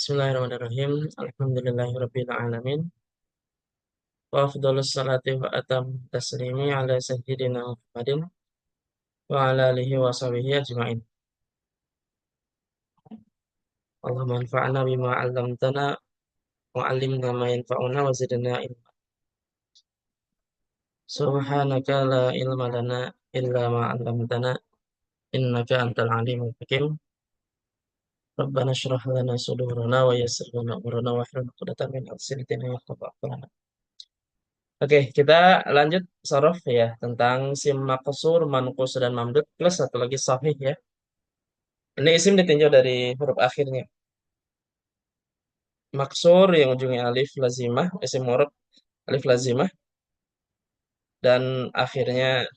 Bismillahirrahmanirrahim. Alhamdulillahirabbil alamin. Wa afdhalus salati wa atam taslimi ala sayyidina Muhammadin wa ala alihi wa sahbihi ajma'in. Allahumma anfa'na bima 'allamtana wa 'allimna ma yanfa'una wa zidna ilma. Subhanaka la ilma lana illa ma 'allamtana innaka antal alimul hakim. Rabbana shrah lana sudurana wa yassir lana umurana wa hlul 'uqdatam min lisani yafqahu qawlana. Oke, kita lanjut sorof ya tentang sim maksur, manqus dan mamdud plus satu lagi sahih ya. Ini isim ditinjau dari huruf akhirnya. Maksur yang ujungnya alif lazimah, isim murad alif lazimah dan akhirnya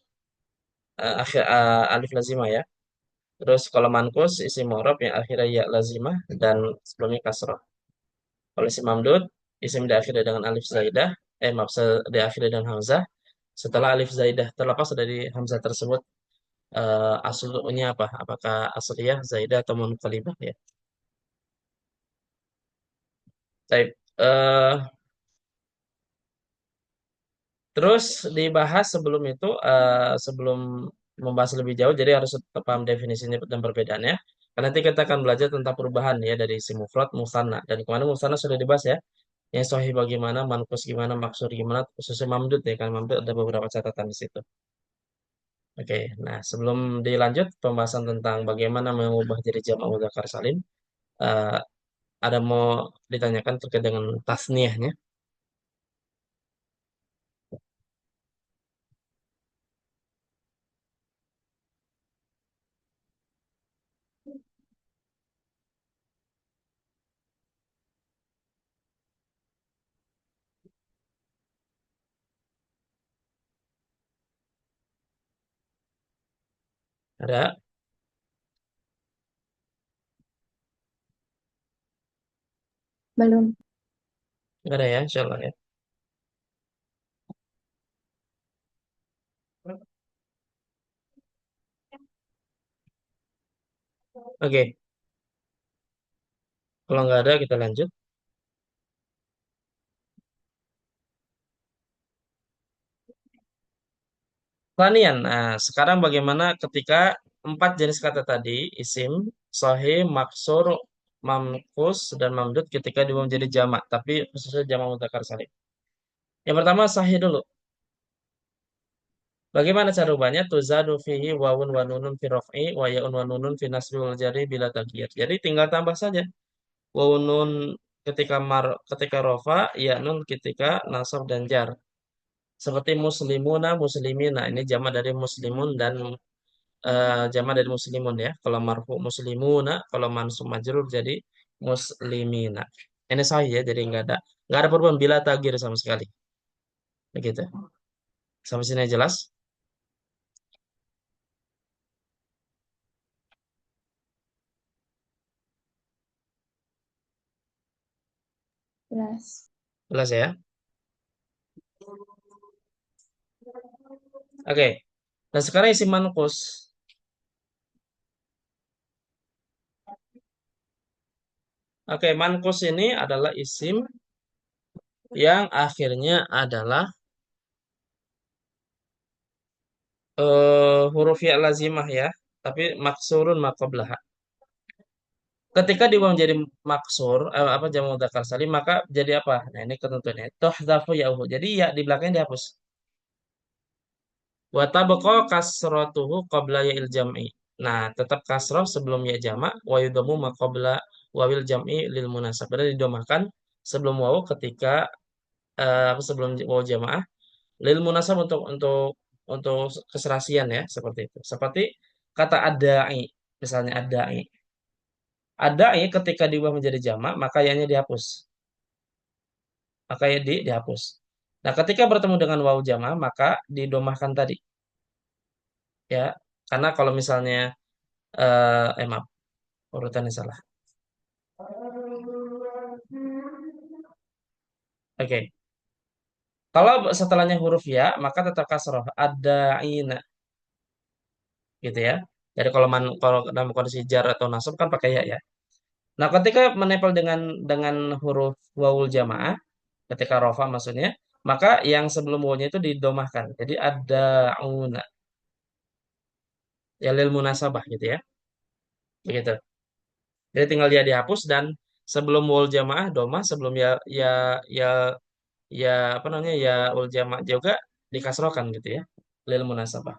alif lazimah ya. Terus kalau manqus isim murad yang akhirnya ya lazimah dan sebelumnya kasrah. Kalau isim mamdud isim diakhiri dengan alif zaidah, maaf diakhiri dengan hamzah. Setelah alif zaidah terlepas dari hamzah tersebut aslunya apa? Apakah asliyah, zaidah atau munqalibah ya? Baik. Terus dibahas sebelum itu, sebelum membahas lebih jauh, jadi harus tetap paham definisinya dan perbedaannya. Karena nanti kita akan belajar tentang perubahan ya dari si mufrad, musanna. Dan kemarin musanna sudah dibahas ya. Yang sahih bagaimana, manqus gimana, maksud gimana, khususnya mamdud ya. Kan mamdud ada beberapa catatan di situ. Oke, nah sebelum dilanjut pembahasan tentang bagaimana mengubah jadi jamak mudzakkar salim, eh, ada mau ditanyakan terkait dengan tasniahnya. Ada? Belum. Nggak ada ya, insya Allah ya. Oke, kalau nggak ada kita lanjut. Lanian. Nah, sekarang bagaimana ketika empat jenis kata tadi, isim, sahih, maksur, mamkus, dan mamdud ketika dia menjadi jamak, tapi khususnya jamak mudzakkar salim. Yang pertama sahih dulu. Bagaimana cara rubahnya? Tuzadu fihi wawun wa nunun fi raf'i wa ya'un wa nunun fi nasbi wal jari bila taghyir. Jadi tinggal tambah saja. Wawun nun ketika rofa, ya nun ketika nasab dan jar. Seperti muslimuna, muslimina. Ini jamak dari muslimun dan jama dari muslimun ya. Kalau marfu muslimuna, kalau mansub majrur jadi muslimina. Ini sahih ya, jadi nggak ada perubahan bila tagir sama sekali. Begitu. Sampai sini jelas? Jelas. Jelas ya? Oke. Nah, sekarang isi manqus. Oke, manqus ini adalah isim yang akhirnya adalah huruf ya lazimah ya, tapi maksurun maqablaha. Ketika diubah menjadi maksur, apa jamak mudzakkar salim, maka jadi apa? Nah, ini ketentuannya. Tuhdzafu ya'uhu. Jadi ya di belakangnya dihapus. Wa tabqa kasratuhu qabla ya'il jam'i. Nah, tetap kasrah sebelum ya jamak, wa yudhamu ma qabla wawil jam'i lil munasab. Berarti didomahkan sebelum wawu ketika sebelum wawu jamaah lil munasab untuk keserasian ya, seperti itu. Seperti kata adai, misalnya adai. Adai ketika diubah menjadi jamak, maka ya-nya dihapus. Maka ya dihapus. Nah, ketika bertemu dengan wawu jamaah, maka didomahkan tadi. Ya, karena kalau misalnya maaf, urutannya salah. Oke. Kalau setelahnya huruf ya, maka tetap kasroh. Ada ina, gitu ya. Jadi kalau dalam kondisi jar atau nasab kan pakai ya ya. Nah, ketika menempel dengan huruf wawul jamaah, ketika rofa maksudnya, maka yang sebelum wawunya itu didomahkan. Jadi ada auna, ya lil munasabah gitu ya. Begitu. Jadi tinggal dia dihapus dan sebelum wawul jamaah domah, sebelum ya ya ya apa namanya ya ul jamaah juga dikasrokan gitu ya. Lil munasabah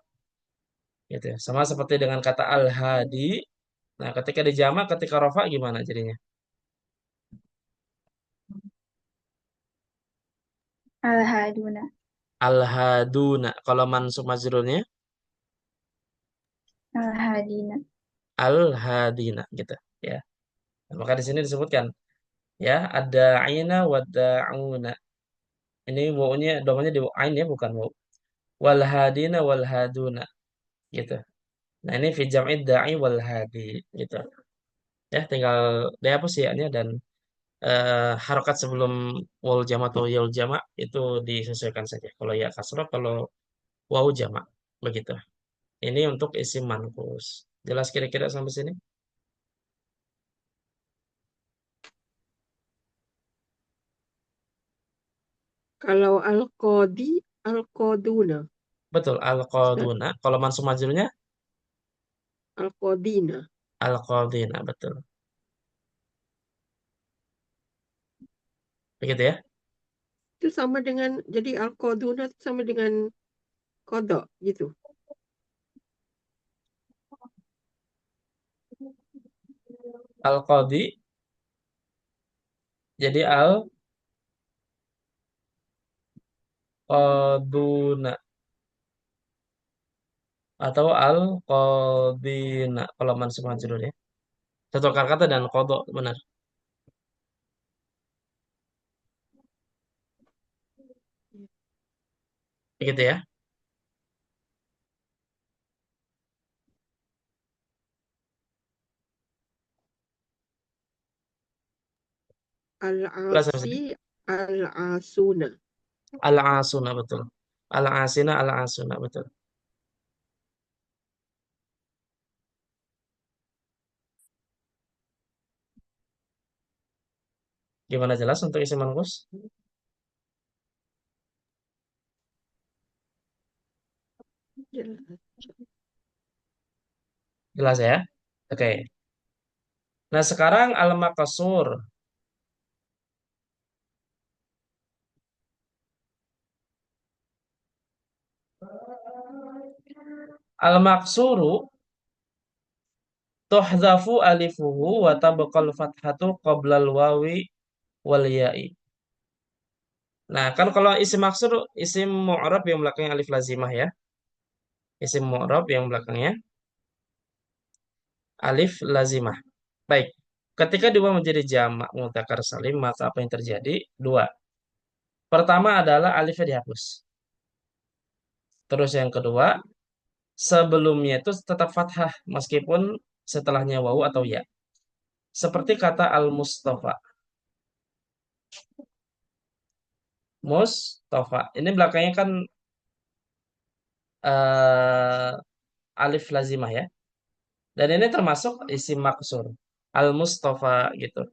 gitu ya. Sama seperti dengan kata al-hadi. Nah, ketika dijama, ketika rofa gimana jadinya? Al-Haduna. Al-haduna. Kalau mansub majrurnya Al-Hadina. al-hadina gitu ya. Nah, maka di sini disebutkan ya ada aina wa da'una. Ini wawunya domanya di ain ya bukan waw. Wal hadina wal haduna gitu. Nah, ini fi jam'id da'i wal hadi gitu. Ya, tinggal dihapus ya dan harokat sebelum wal jama' atau yaul jama' itu disesuaikan saja. Kalau ya kasrah, kalau waw jama' begitu. Ini untuk isim manqus. Jelas kira-kira sampai sini? Kalau al-qadi, al-qaduna, Betul, Ustaz, al-qaduna. Kalau mansub majrurnya al-qadina. al-qadina, betul. Begitu ya. Itu sama dengan, jadi al-qaduna itu sama dengan kodok gitu. Al-qadi jadi al-qaduna atau al-qadina kalau mansub majrur ya. Satu akar kata dan qada benar. Begitu ya. Jelas sampai sini? Al-asi, al-asuna. Al-asuna betul. Al-asina al-asuna betul. Gimana jelas untuk isim manqus? Jelas. Jelas ya? Oke. Nah, sekarang al-maqsur. Al-maqsuru tuhdhafu alifuhu wa tabqal fathatu qoblal wawi wal ya'i. Nah, kan kalau isim maksur isim mu'rab yang belakangnya alif lazimah ya. Isim mu'rab yang belakangnya alif lazimah. Baik. Ketika diubah menjadi jamak mudzakkar salim, maka apa yang terjadi? Dua. Pertama adalah alifnya dihapus. Terus yang kedua, sebelumnya itu tetap fathah meskipun setelahnya wawu atau ya. Seperti kata al-Mustafa. Mustafa. Ini belakangnya kan eh, alif lazimah ya. Dan ini termasuk isim maksur. Al-Mustafa gitu.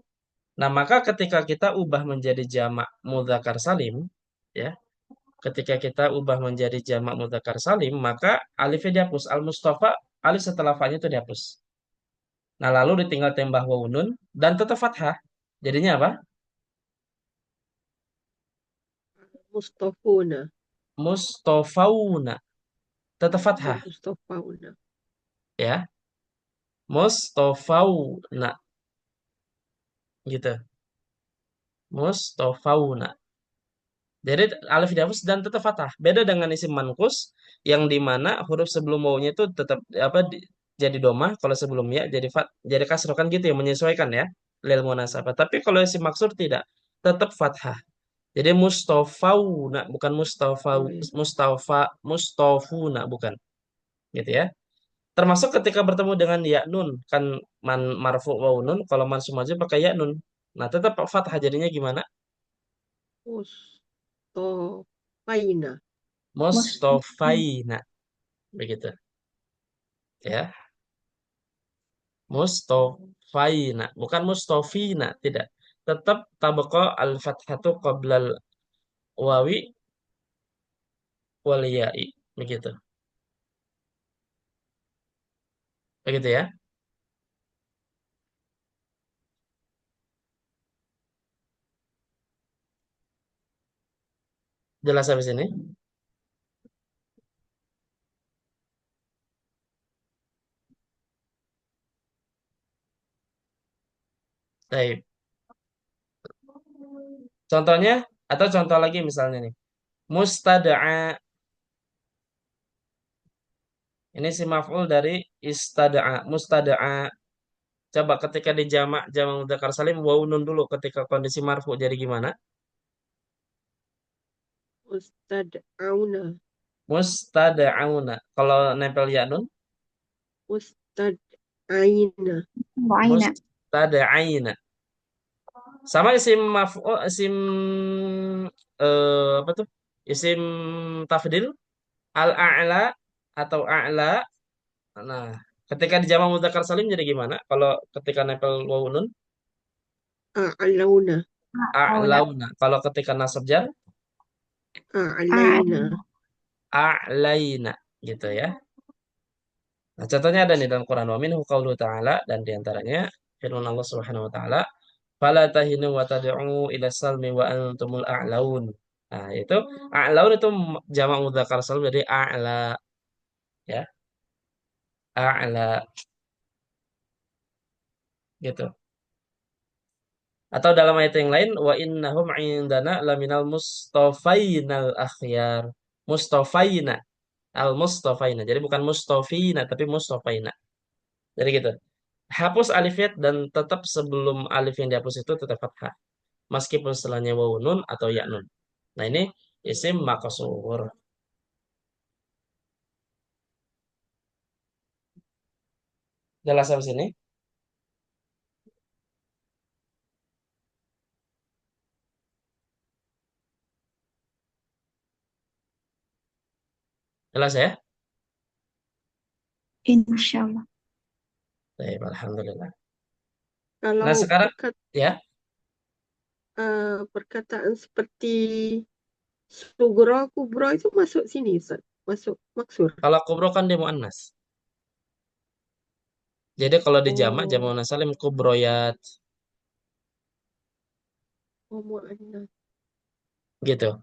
Nah, maka ketika kita ubah menjadi jamak mudzakkar salim, ya, ketika kita ubah menjadi jamak mudzakkar salim, maka alifnya dihapus. Al-Mustafa, alif setelah fa-nya itu dihapus. Nah, lalu ditinggal tambah wawu nun dan tetap fathah. Jadinya apa? Mustafuna, Mustofauna. Tetap fathah, al-mustafauna. ya. Mustofauna gitu. Mustofauna. Jadi alif dihapus dan tetap fathah. Beda dengan isim manqus yang di mana huruf sebelum wawunya itu tetap jadi domah, kalau sebelumnya jadi kasroh kan gitu ya, menyesuaikan ya lil munasabah. Tapi kalau isim maksur tidak, tetap fathah. Jadi mustafauna bukan Oh ya. mustafuna bukan gitu ya. Termasuk ketika bertemu dengan ya nun kan marfu wawu nun, kalau mansub majrur pakai ya nun. Nah, tetap fathah jadinya gimana? Mustafaina. Mustafa. Mustofaina begitu ya. Mustofaina, bukan mustofina, tidak. Tetap tabqa al-fathatu qoblal wawi wal ya'i. Begitu. Begitu ya. Jelas habis ini? Baik. Contohnya atau contoh lagi misalnya nih. Mustada'a. Ini si maf'ul dari istada'a. Mustada'a. Coba ketika di jamak mudzakkar salim waw nun dulu ketika kondisi marfu jadi gimana? Ustad Auna. Mustada'auna. Kalau nempel ya nun, Ustad Aina. Mu'ayna. mustada'aina. Sama isim maf'ul, isim apa tuh? Isim tafdil al-a'la atau a'la. Nah, ketika di jamak mudzakkar salim jadi gimana? Kalau ketika nempel waw nun, A'launa. Aula. a'launa. Kalau ketika nasab jar, A'laina. a'laina gitu ya. Nah, contohnya ada nih dalam Quran wa minhu qauluhu ta'ala dan diantaranya firman Allah Subhanahu wa taala, "Fala tahinu wa tad'u ila salmi wa antumul a'laun." Nah, itu a'laun itu jamak mudzakkar salim dari a'la ya, a'la gitu. Atau dalam ayat yang lain wa innahum 'indana laminal mustafainal akhyar. Mustafaina, al mustafaina. Jadi bukan mustafina tapi mustafaina. Jadi gitu. Hapus alifnya dan tetap sebelum alif yang dihapus itu tetap fathah. Meskipun setelahnya waw nun atau ya nun. Nah ini isim maqsur. Jelas sampai sini? Jelas ya? Insyaallah. Baik, alhamdulillah. Kalau Nah sekarang ya, perkataan seperti sugro, kubro itu masuk sini, Ustaz. Masuk maksur. kalau kubro kan dia muannas. Jadi kalau di jamak Oh, muannas salim kubroyat oh mu'annas. gitu.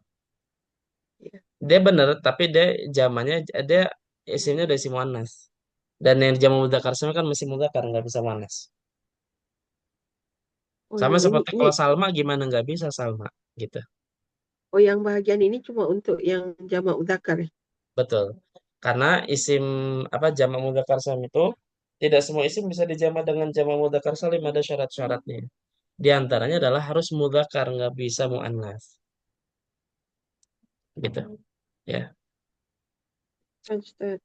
Ya. Dia bener, tapi dia jamannya dia isimnya udah isim muannas. Dan yang jamak mudzakkar salim kan masih mudzakkar nggak bisa muannas. Oh Sama yang seperti ini, kalau Salma gimana nggak bisa Salma gitu. oh yang bahagian ini cuma untuk yang jamak mudzakar ya. Betul. Karena isim apa jamak mudzakkar salim itu tidak semua isim bisa dijamak dengan jamak mudzakkar salim, ada syarat-syaratnya. Di antaranya adalah harus mudzakkar, nggak bisa muannas. Gitu. Ya. Ustaz.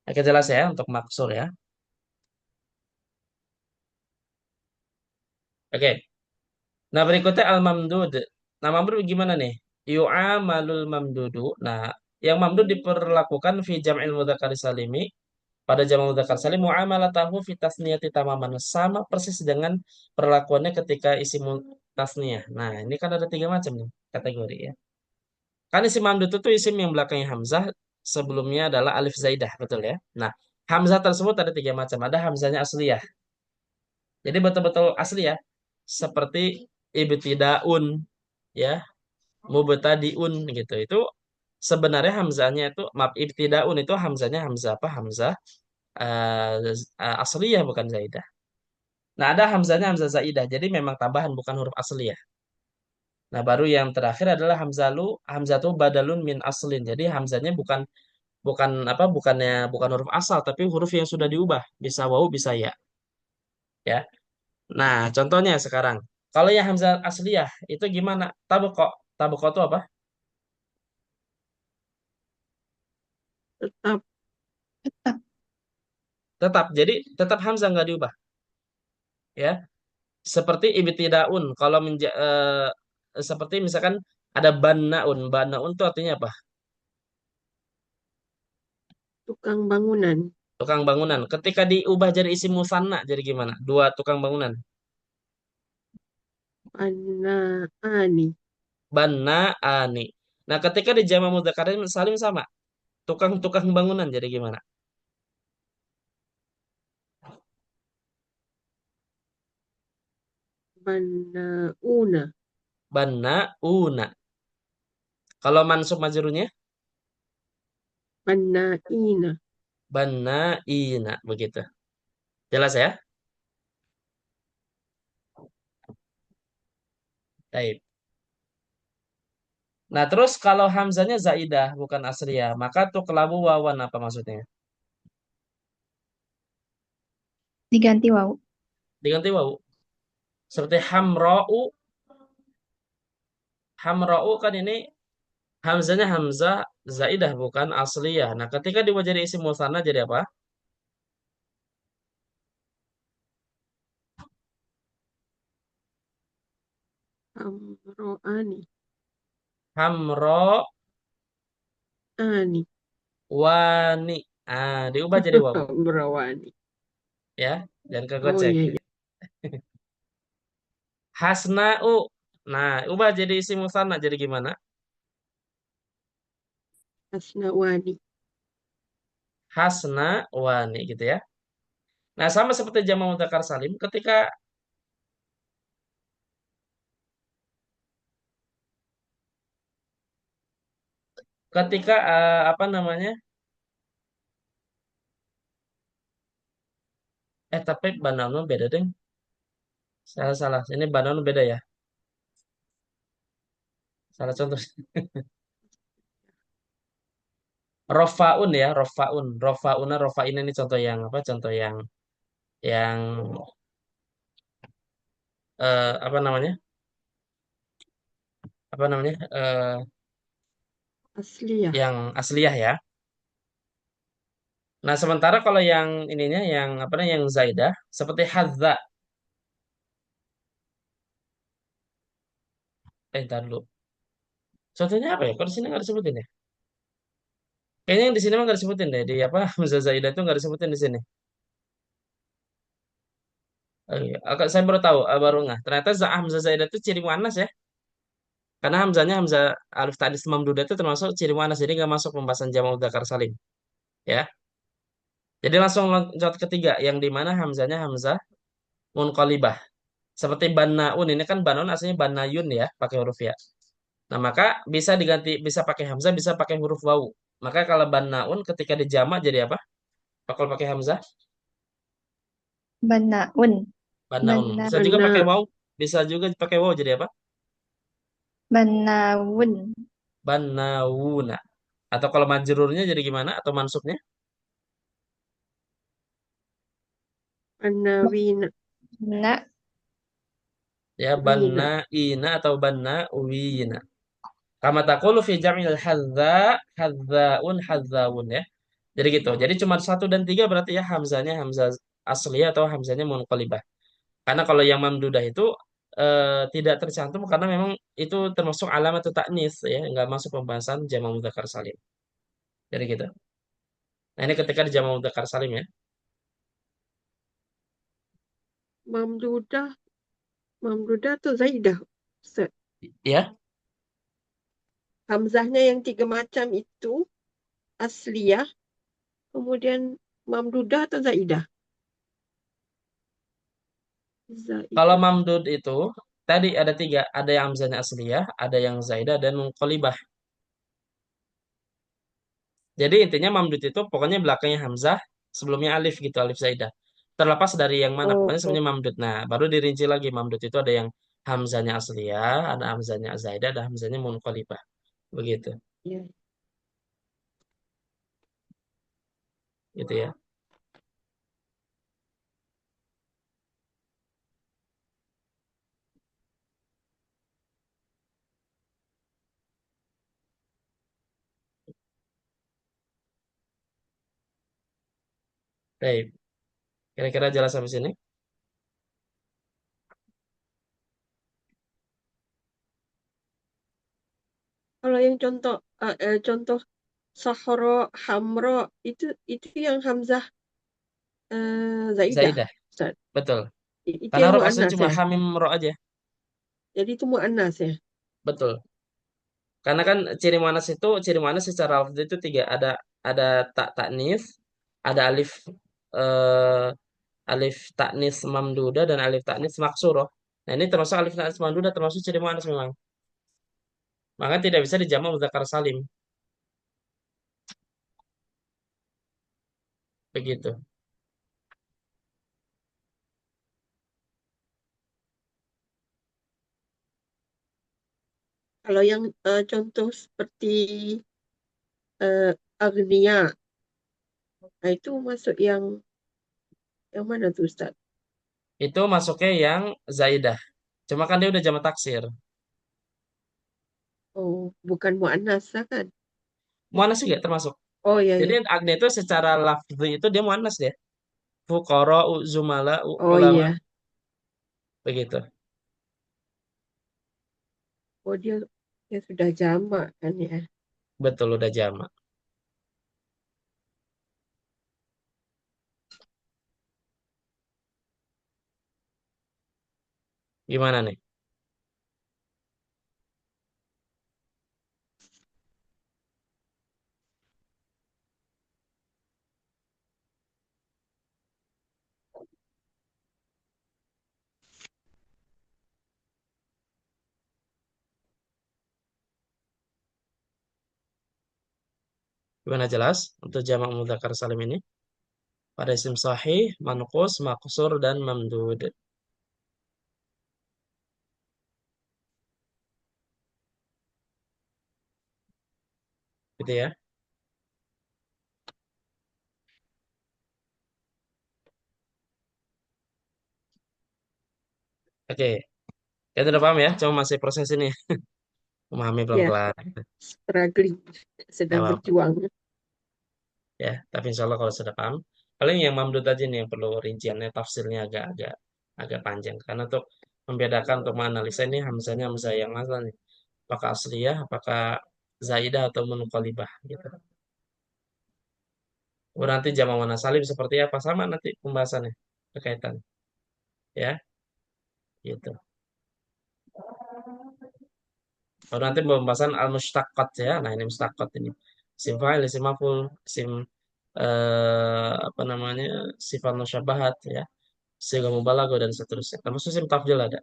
Oke jelas ya untuk maksur ya. Oke. Nah, berikutnya al-mamdud. Nah, mamdud gimana nih? Yu'amalul mamdudu. Nah, yang mamdud diperlakukan fi jam'il mudzakkar salimi pada jamak mudzakkar salim muamalatahu fi tasniyati tamaman, sama persis dengan perlakuannya ketika isi tasniyah. Nah, ini kan ada tiga macam nih kategori ya. Kan isim mamdud itu isim yang belakangnya hamzah, sebelumnya adalah alif zaidah, betul ya? Nah, hamzah tersebut ada tiga macam. Ada hamzahnya asliyah. Jadi betul-betul asli ya. Seperti ibtidaun ya, mubtadiun gitu. Itu sebenarnya hamzahnya itu maaf ibtidaun itu hamzahnya hamzah apa? Hamzah asliyah bukan zaidah. Nah, ada hamzahnya hamzah zaidah. Jadi memang tambahan bukan huruf asliyah. Nah, baru yang terakhir adalah hamzatu badalun min aslin. Jadi hamzahnya bukan bukan apa? Bukan huruf asal tapi huruf yang sudah diubah. Bisa waw, bisa ya. Ya. Nah, contohnya sekarang. Kalau yang hamzah asliyah itu gimana? Taboko. Taboko itu apa? Tetap Tetap. Tetap. Jadi tetap hamzah nggak diubah. Ya. Seperti ibtidaun. Kalau seperti misalkan ada bannaun. Bannaun itu artinya apa? tukang bangunan. Tukang bangunan. Ketika diubah jadi isim musanna jadi gimana? Dua tukang bangunan. Banaani. Banna ani. Nah, ketika di jama mudzakkar salim sama. Tukang-tukang bangunan jadi gimana? Banauna. Banna una. Kalau mansub majrurnya Banaina. banna ina begitu. Jelas ya? Baik. Nah, terus kalau hamzanya zaidah bukan asliyah, maka tuh kelabu wawan apa maksudnya? Diganti waw. Diganti wawu. Seperti hamra'u, hamra'u kan ini hamzanya hamzah zaidah bukan asliyah. Nah, ketika dibuat jadi isim musanna jadi apa? Amroani. Hamra Ani. wani. Ah, diubah jadi wawu Amrawani. ya. Dan Oh kegocek. iya, iya. Hasna'u. Nah, ubah jadi isim musanna jadi gimana? Asnawani. Hasna wani gitu ya. Nah, sama seperti jamak mudzakkar salim ketika apa namanya? Tapi banana beda deh. Salah salah. Ini banana beda ya. Salah contoh. Rofaun ya, rofaun. Rofauna, rofain ini contoh yang apa? Contoh yang apa namanya? Apa namanya? Asliyah. Yang asliyah ya. Nah, sementara kalau yang ininya yang apa namanya? Yang zaidah seperti hadza. Entar dulu. Contohnya apa ya? Kok di sini nggak disebutin ya? Kayaknya yang di sini mah nggak disebutin deh. Di apa? Hamzah zaidah itu nggak disebutin di sini. Oh, iya. Saya baru tahu, baru nggak. Ternyata Hamzah zaidah itu ciri muannas ya. Karena hamzahnya hamzah alif tadis mamdudah itu termasuk ciri muannas. Jadi nggak masuk pembahasan jamak mudzakkar salim. Ya. Jadi langsung loncat ketiga yang di mana hamzahnya hamzah munqalibah. Seperti banaun ini kan banaun aslinya banayun ya, pakai huruf ya. Nah, maka bisa diganti bisa pakai hamzah, bisa pakai huruf wawu. Maka kalau banaun ketika dijamak jadi apa? Kalau pakai hamzah, Banaun. banaun. Bana, Bisa juga pakai Bana. wawu, bisa juga pakai wawu jadi apa? banawun. Banawuna. Atau kalau majrurnya jadi gimana? Atau mansubnya? Banawina. Bana, Ya, Wina. banaina atau banawina. Kama taqulu fi jam'il hadza, hadzaun, hadzawun ya. Jadi gitu. Jadi cuma satu dan tiga berarti ya hamzanya hamzah asli atau hamzanya munqalibah. Karena kalau yang mamdudah itu tidak tercantum karena memang itu termasuk alamat ta'nis ya, nggak masuk pembahasan jamak mudzakkar salim. Jadi gitu. Nah, ini ketika di jamak mudzakkar salim ya. Mamdudah. Mamdudah atau Zaidah? Ustaz. Ya, Hamzahnya yang tiga macam itu asliyah, kemudian mamdudah atau zaidah? kalau Zaidah. mamdud itu tadi ada tiga, ada yang hamzanya asliyah, ada yang zaidah dan munqalibah. Jadi intinya mamdud itu pokoknya belakangnya hamzah, sebelumnya alif gitu, alif zaidah. Terlepas dari yang mana, Oh, pokoknya sebenarnya mamdud. Nah, baru dirinci lagi mamdud itu ada yang hamzanya asliyah, ada hamzanya zaidah, ada hamzanya munqalibah. Begitu, iya. gitu ya. Baik, kira-kira jelas sampai sini? Kalau yang contoh contoh sahro hamro itu yang hamzah Zaidah, Zaidah, Ustaz. betul. Itu Karena yang huruf aslinya muannas cuma ya. hamim ro aja, Jadi itu muannas ya. betul. Karena kan ciri muannas secara lafzi itu tiga, ada tak taknis, ada eh, alif taknis mamduda dan alif taknis maksuroh. Nah ini termasuk alif taknis mamduda termasuk ciri muannas memang. Maka tidak bisa dijamak mudzakkar salim. Begitu. Kalau yang contoh seperti agnia, nah itu masuk yang mana tuh Ustaz? Itu masuknya yang zaidah. Cuma kan dia udah jamak taksir. Oh, bukan muannas lah kan? Muannas juga termasuk. Oh iya Jadi iya. agni itu secara lafzi itu dia muannas dia. Fuqara, zumala, Oh ulama, iya. begitu. Oh dia sudah jamak kan ya. Betul udah jamak. Gimana nih? Gimana jelas untuk jamak mudzakkar salim ini? Pada isim sahih, manqus, maqsur dan mamdud. Gitu ya. Oke. Ya udah paham ya, cuma masih proses ini. Memahami Ya, pelan-pelan. struggling, Gak sedang apa-apa. berjuang. Ya, tapi insya Allah kalau sudah paham. Paling yang mamdud aja nih yang perlu rinciannya, tafsirnya agak-agak agak panjang. Karena untuk membedakan, untuk menganalisa ini hamzahnya hamzah yang mana nih. Apakah asliyah, apakah zaidah atau munqalibah gitu. Oh, nanti jamak muannas salim seperti apa sama nanti pembahasannya berkaitan ya gitu. Baru nanti pembahasan al mustaqqat ya. Nah, ini mustaqqat ini. Isim fa'il, isim maf'ul, isim apa namanya? Sifat musyabahat ya. Siga mubalaghah dan seterusnya. Termasuk isim tafdil ada.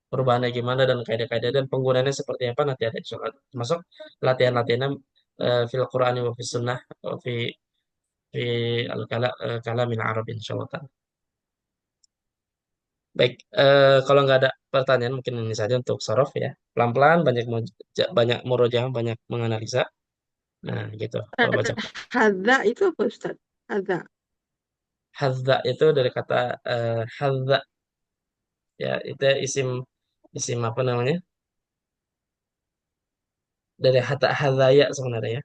Perubahannya gimana dan kaidah-kaidah dan penggunaannya seperti apa nanti ada insyaallah. Termasuk latihan-latihannya fil Qur'ani wa fi sunnah wa fi kalamil Arab insyaallah. Baik, kalau nggak ada pertanyaan mungkin ini saja untuk sorof ya. Pelan-pelan banyak murojaah, banyak menganalisa. Nah, gitu. Kalau baca Hadza itu apa Ustaz? Hadza. hadza itu dari kata hadza ya, itu isim isim apa namanya? Dari kata hadzaya sebenarnya ya.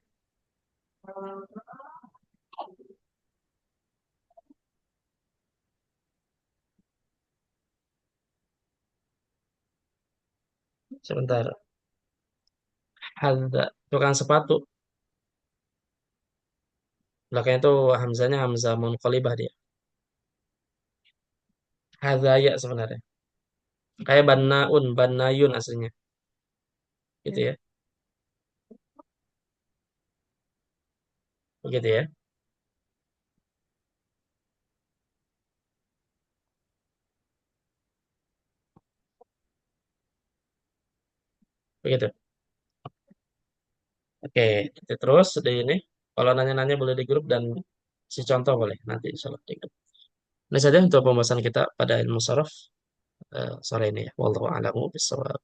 Sebentar. Hadza tukang sepatu. Belakangnya itu hamzanya hamzah munqalibah dia. Hadzaya sebenarnya. Kayak bannaun, bannayun aslinya. Gitu ya. Begitu ya. Begitu. Oke, itu terus di ini. Kalau nanya-nanya boleh di grup dan si contoh boleh nanti insyaallah di grup. Ini saja untuk pembahasan kita pada ilmu sorof sore ini ya. Wallahu a'lamu bishawab.